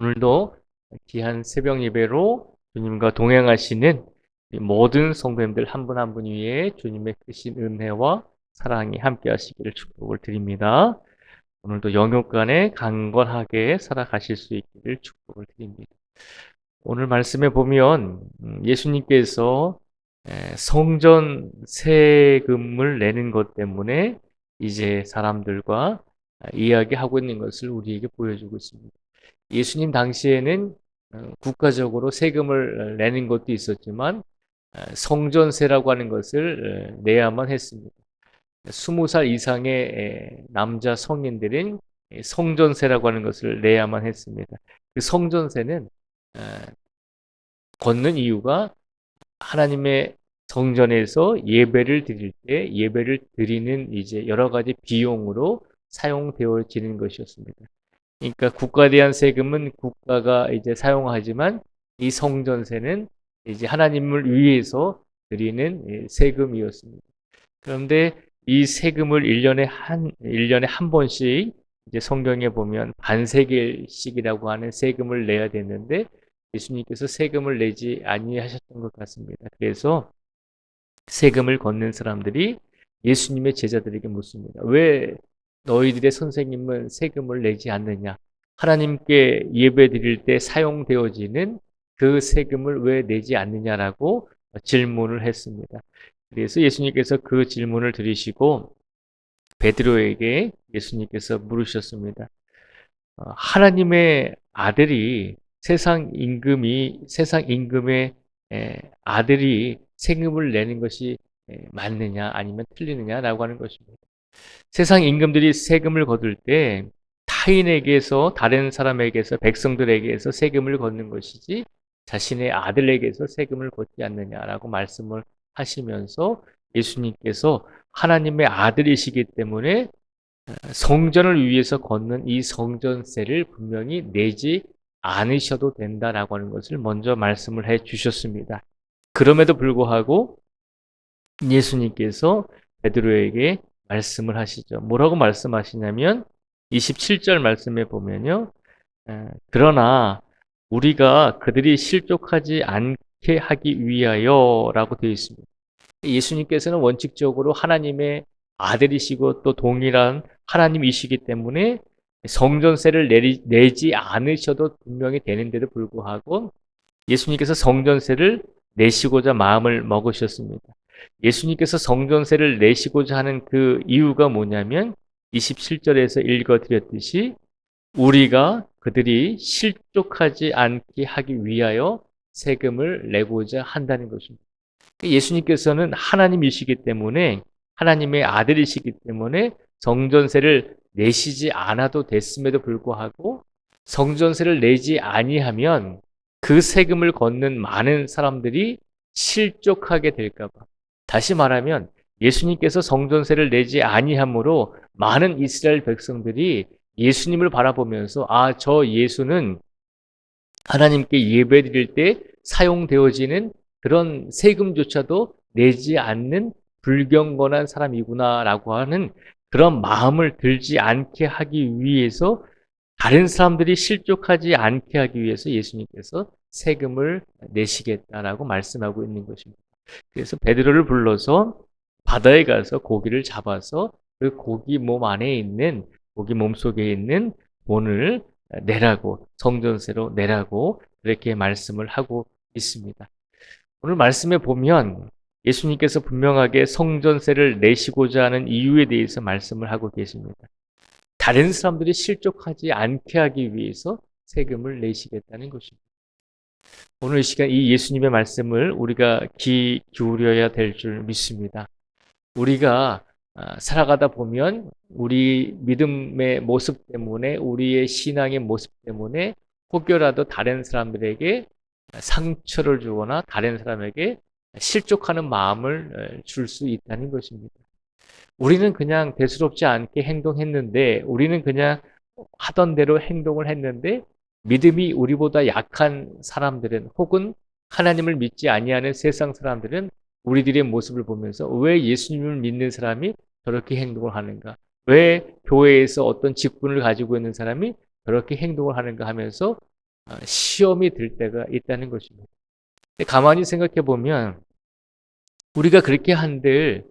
오늘도 귀한 새벽 예배로 주님과 동행하시는 이 모든 성도님들 한 분 한 분 위에 주님의 크신 은혜와 사랑이 함께 하시기를 축복을 드립니다. 오늘도 영육간에 강건하게 살아가실 수 있기를 축복을 드립니다. 오늘 말씀에 보면 예수님께서 성전 세금을 내는 것 때문에 이제 사람들과 이야기하고 있는 것을 우리에게 보여주고 있습니다. 예수님 당시에는 국가적으로 세금을 내는 것도 있었지만 성전세라고 하는 것을 내야만 했습니다. 20살 이상의 남자 성인들은 성전세라고 하는 것을 내야만 했습니다. 그 성전세는 걷는 이유가 하나님의 성전에서 예배를 드릴 때 예배를 드리는 이제 여러 가지 비용으로 사용되어지는 것이었습니다. 그러니까 국가에 대한 세금은 국가가 이제 사용하지만 이 성전세는 이제 하나님을 위해서 드리는 세금이었습니다. 그런데 이 세금을 1년에 한 번씩 이제 성경에 보면 반세겔씩이라고 하는 세금을 내야 되는데 예수님께서 세금을 내지 아니하셨던 것 같습니다. 그래서 세금을 걷는 사람들이 예수님의 제자들에게 묻습니다. 왜 너희들의 선생님은 세금을 내지 않느냐? 하나님께 예배 드릴 때 사용되어지는 그 세금을 왜 내지 않느냐라고 질문을 했습니다. 그래서 예수님께서 그 질문을 들으시고 베드로에게 예수님께서 물으셨습니다. 하나님의 아들이 세상 임금의 아들이 세금을 내는 것이 맞느냐 아니면 틀리느냐라고 하는 것입니다. 세상 임금들이 세금을 거둘 때 타인에게서 다른 사람에게서 백성들에게서 세금을 걷는 것이지 자신의 아들에게서 세금을 걷지 않느냐라고 말씀을 하시면서 예수님께서 하나님의 아들이시기 때문에 성전을 위해서 걷는 이 성전세를 분명히 내지 않으셔도 된다라고 하는 것을 먼저 말씀을 해 주셨습니다. 그럼에도 불구하고 예수님께서 베드로에게 말씀을 하시죠. 뭐라고 말씀하시냐면 27절 말씀에 보면요. 그러나 우리가 그들이 실족하지 않게 하기 위하여라고 되어 있습니다. 예수님께서는 원칙적으로 하나님의 아들이시고 또 동일한 하나님이시기 때문에 성전세를 내지 않으셔도 분명히 되는데도 불구하고 예수님께서 성전세를 내시고자 마음을 먹으셨습니다. 예수님께서 성전세를 내시고자 하는 그 이유가 뭐냐면 27절에서 읽어드렸듯이 우리가 그들이 실족하지 않게 하기 위하여 세금을 내고자 한다는 것입니다. 예수님께서는 하나님이시기 때문에 하나님의 아들이시기 때문에 성전세를 내시지 않아도 됐음에도 불구하고 성전세를 내지 아니하면 그 세금을 걷는 많은 사람들이 실족하게 될까 봐. 다시 말하면 예수님께서 성전세를 내지 아니함으로 많은 이스라엘 백성들이 예수님을 바라보면서 저 예수는 하나님께 예배드릴 때 사용되어지는 그런 세금조차도 내지 않는 불경건한 사람이구나라고 하는 그런 마음을 들지 않게 하기 위해서 다른 사람들이 실족하지 않게 하기 위해서 예수님께서 세금을 내시겠다라고 말씀하고 있는 것입니다. 그래서 베드로를 불러서 바다에 가서 고기를 잡아서 그 고기 몸 안에 있는 고기 몸 속에 있는 돈을 내라고 성전세로 내라고 그렇게 말씀을 하고 있습니다. 오늘 말씀에 보면 예수님께서 분명하게 성전세를 내시고자 하는 이유에 대해서 말씀을 하고 계십니다. 다른 사람들이 실족하지 않게 하기 위해서 세금을 내시겠다는 것입니다. 오늘 이 시간 이 예수님의 말씀을 우리가 귀 기울여야 될 줄 믿습니다. 우리가 살아가다 보면 우리 믿음의 모습 때문에 우리의 신앙의 모습 때문에 혹여라도 다른 사람들에게 상처를 주거나 다른 사람에게 실족하는 마음을 줄 수 있다는 것입니다. 우리는 그냥 대수롭지 않게 행동했는데 우리는 그냥 하던 대로 행동을 했는데 믿음이 우리보다 약한 사람들은 혹은 하나님을 믿지 아니하는 세상 사람들은 우리들의 모습을 보면서 왜 예수님을 믿는 사람이 저렇게 행동을 하는가? 왜 교회에서 어떤 직분을 가지고 있는 사람이 저렇게 행동을 하는가 하면서 시험이 들 때가 있다는 것입니다. 근데 가만히 생각해 보면 우리가 그렇게 한들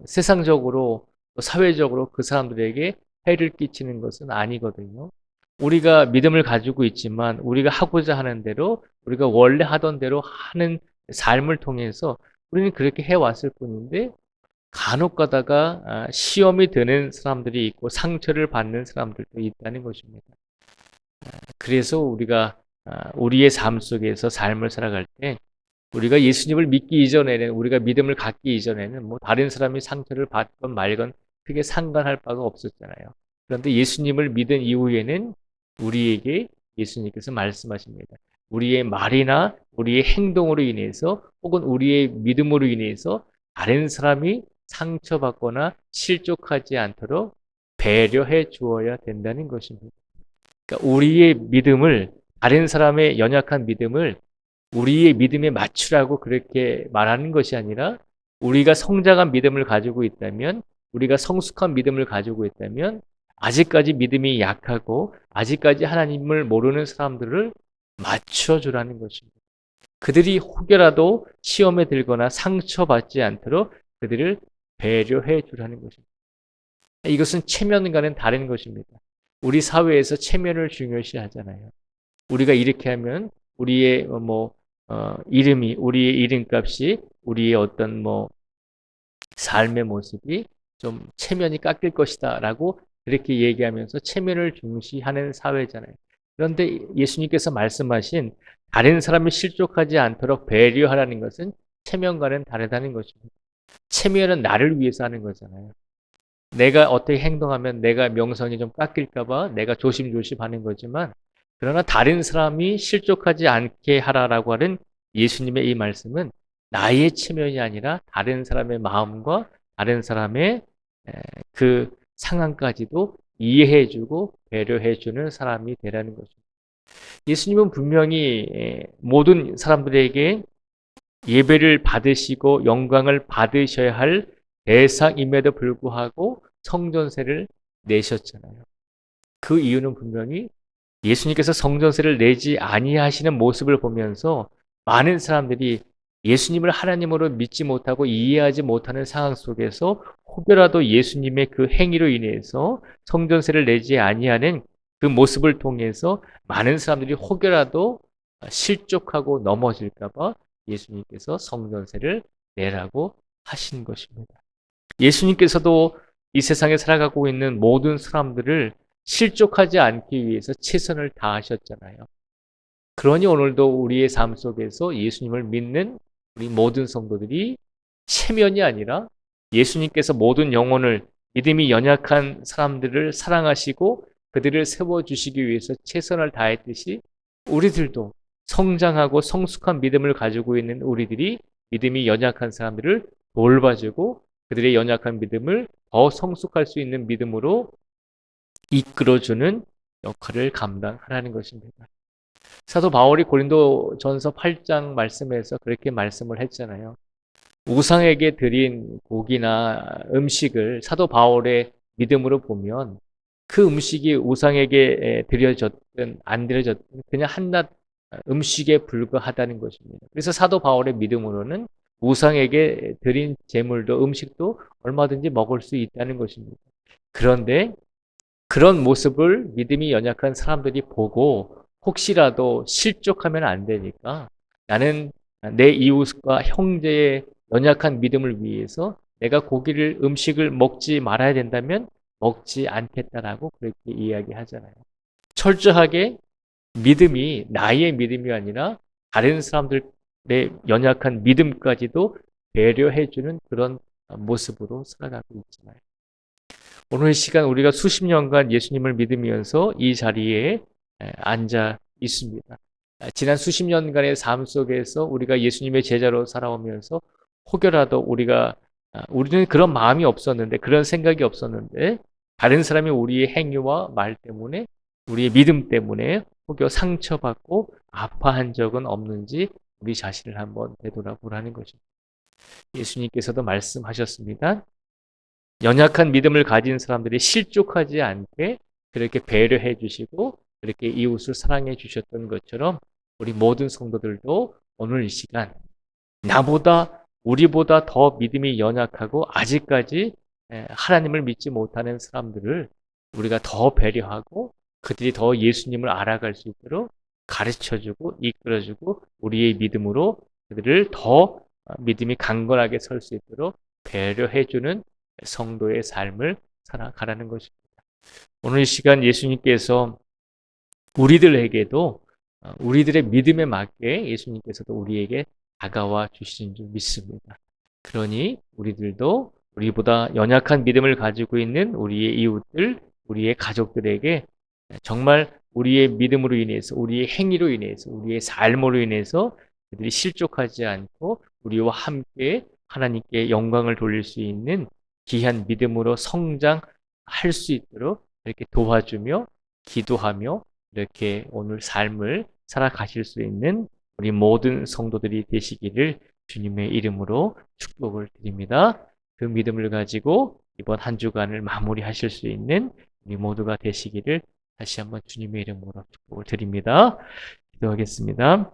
세상적으로 사회적으로 그 사람들에게 해를 끼치는 것은 아니거든요. 우리가 믿음을 가지고 있지만 우리가 하고자 하는 대로 우리가 원래 하던 대로 하는 삶을 통해서 우리는 그렇게 해왔을 뿐인데 간혹 가다가 시험이 드는 사람들이 있고 상처를 받는 사람들도 있다는 것입니다. 그래서 우리가 우리의 삶 속에서 삶을 살아갈 때 우리가 예수님을 믿기 이전에는 우리가 믿음을 갖기 이전에는 뭐 다른 사람이 상처를 받건 말건 크게 상관할 바가 없었잖아요. 그런데 예수님을 믿은 이후에는 우리에게 예수님께서 말씀하십니다. 우리의 말이나 우리의 행동으로 인해서 혹은 우리의 믿음으로 인해서 다른 사람이 상처받거나 실족하지 않도록 배려해 주어야 된다는 것입니다. 그러니까 우리의 믿음을 다른 사람의 연약한 믿음을 우리의 믿음에 맞추라고 그렇게 말하는 것이 아니라 우리가 성장한 믿음을 가지고 있다면 우리가 성숙한 믿음을 가지고 있다면 아직까지 믿음이 약하고 아직까지 하나님을 모르는 사람들을 맞춰주라는 것입니다. 그들이 혹여라도 시험에 들거나 상처받지 않도록 그들을 배려해 주라는 것입니다. 이것은 체면과는 다른 것입니다. 우리 사회에서 체면을 중요시 하잖아요. 우리가 이렇게 하면 우리의 이름이 우리의 이름값이 우리의 어떤 삶의 모습이 좀 체면이 깎일 것이다라고 그렇게 얘기하면서 체면을 중시하는 사회잖아요. 그런데 예수님께서 말씀하신 다른 사람이 실족하지 않도록 배려하라는 것은 체면과는 다르다는 것입니다. 체면은 나를 위해서 하는 거잖아요. 내가 어떻게 행동하면 내가 명성이 좀 깎일까봐 내가 조심조심 하는 거지만 그러나 다른 사람이 실족하지 않게 하라라고 하는 예수님의 이 말씀은 나의 체면이 아니라 다른 사람의 마음과 다른 사람의 그 상황까지도 이해해주고 배려해주는 사람이 되라는 거죠. 예수님은 분명히 모든 사람들에게 예배를 받으시고 영광을 받으셔야 할 대상임에도 불구하고 성전세를 내셨잖아요. 그 이유는 분명히 예수님께서 성전세를 내지 아니하시는 모습을 보면서 많은 사람들이 예수님을 하나님으로 믿지 못하고 이해하지 못하는 상황 속에서 혹여라도 예수님의 그 행위로 인해서 성전세를 내지 아니하는 그 모습을 통해서 많은 사람들이 혹여라도 실족하고 넘어질까 봐 예수님께서 성전세를 내라고 하신 것입니다. 예수님께서도 이 세상에 살아가고 있는 모든 사람들을 실족하지 않기 위해서 최선을 다하셨잖아요. 그러니 오늘도 우리의 삶 속에서 예수님을 믿는 우리 모든 성도들이 체면이 아니라 예수님께서 모든 영혼을 믿음이 연약한 사람들을 사랑하시고 그들을 세워주시기 위해서 최선을 다했듯이 우리들도 성장하고 성숙한 믿음을 가지고 있는 우리들이 믿음이 연약한 사람들을 돌봐주고 그들의 연약한 믿음을 더 성숙할 수 있는 믿음으로 이끌어주는 역할을 감당하라는 것입니다. 사도 바울이 고린도전서 8장 말씀에서 그렇게 말씀을 했잖아요. 우상에게 드린 고기나 음식을 사도 바울의 믿음으로 보면 그 음식이 우상에게 드려졌든 안 드려졌든 그냥 한낱 음식에 불과하다는 것입니다. 그래서 사도 바울의 믿음으로는 우상에게 드린 제물도 음식도 얼마든지 먹을 수 있다는 것입니다. 그런데 그런 모습을 믿음이 연약한 사람들이 보고 혹시라도 실족하면 안 되니까 나는 내 이웃과 형제의 연약한 믿음을 위해서 내가 고기를 음식을 먹지 말아야 된다면 먹지 않겠다라고 그렇게 이야기하잖아요. 철저하게 믿음이 나의 믿음이 아니라 다른 사람들의 연약한 믿음까지도 배려해주는 그런 모습으로 살아가고 있잖아요. 오늘 이 시간 우리가 수십 년간 예수님을 믿으면서 이 자리에 앉아 있습니다. 지난 수십 년간의 삶 속에서 우리가 예수님의 제자로 살아오면서 혹여라도 우리는 그런 마음이 없었는데 그런 생각이 없었는데 다른 사람이 우리의 행위와 말 때문에 우리의 믿음 때문에 혹여 상처받고 아파한 적은 없는지 우리 자신을 한번 되돌아보라는 것입니다. 예수님께서도 말씀하셨습니다. 연약한 믿음을 가진 사람들이 실족하지 않게 그렇게 배려해 주시고 그렇게 이웃을 사랑해 주셨던 것처럼 우리 모든 성도들도 오늘 이 시간 우리보다 더 믿음이 연약하고 아직까지 하나님을 믿지 못하는 사람들을 우리가 더 배려하고 그들이 더 예수님을 알아갈 수 있도록 가르쳐주고 이끌어주고 우리의 믿음으로 그들을 더 믿음이 강건하게 설 수 있도록 배려해주는 성도의 삶을 살아가라는 것입니다. 오늘 이 시간 예수님께서 우리들에게도 우리들의 믿음에 맞게 예수님께서도 우리에게 다가와 주신 줄 믿습니다. 그러니 우리들도 우리보다 연약한 믿음을 가지고 있는 우리의 이웃들, 우리의 가족들에게 정말 우리의 믿음으로 인해서, 우리의 행위로 인해서, 우리의 삶으로 인해서 그들이 실족하지 않고 우리와 함께 하나님께 영광을 돌릴 수 있는 귀한 믿음으로 성장할 수 있도록 이렇게 도와주며 기도하며 이렇게 오늘 삶을 살아가실 수 있는 우리 모든 성도들이 되시기를 주님의 이름으로 축복을 드립니다. 그 믿음을 가지고 이번 한 주간을 마무리하실 수 있는 우리 모두가 되시기를 다시 한번 주님의 이름으로 축복을 드립니다. 기도하겠습니다.